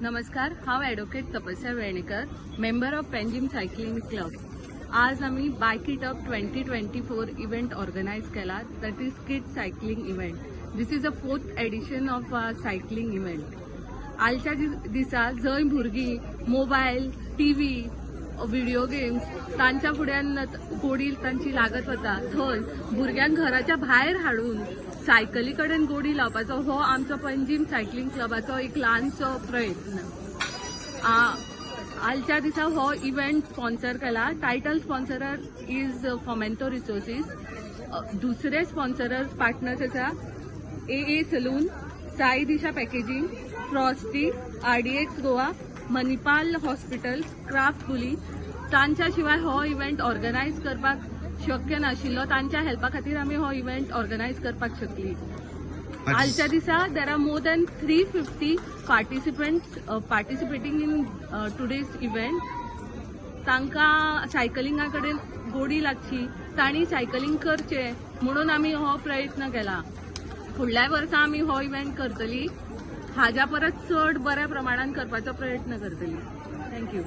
नमस्कार, हांव advocate Tapasya Vernekar, member of Panjim cycling club. आज आम्ही bike it up 2024 event organise केला. That is kids cycling event. This is a 4th edition of cycling event. आजच्या दिसा जंय भुरगीं मोबायल, टीव्ही, व्हिडिओ गेम्स तांच्या फुड्यान गोडी तांची लागत वता, थंय भुरग्यांक घराच्या भायर हाडून सायकली कडेन गोडी लावपाचो हो आमचो पेंजीम सायकलिंग क्लबाचो एक ल्हानसो प्रयत्न. आजच्या दिसा हो इव्हेंट स्पॉन्सर केला. Title sponsorer is Fomento resources. दुसरे स्पॉन्सरर पार्टनर्स आसा AA salon, Sai Disha packaging, Frosty, RDX Goa, Manipal hospital, craft bully. तांच्या शिवाय हो इव्हेंट ऑर्गनायज करपाक शक्य नाशिल्लो. तांच्या हेल्पा खातीर आमी हो इव्हेंट ऑर्गनायज करपाक शकली. आजच्या दिसा there are more than 350 participants participating in today's event. तांकां सायकलिंगा कडेन गोडी लागची, तांणी सायकलिंग करचे म्हणून आमी हो प्रयत्न केला. फुडल्या वर्सा आमी हो इव्हेंट करतली. हाज्या परस चड बऱ्या प्रमाणात करपाचो प्रयत्न करतली. थँक्यू.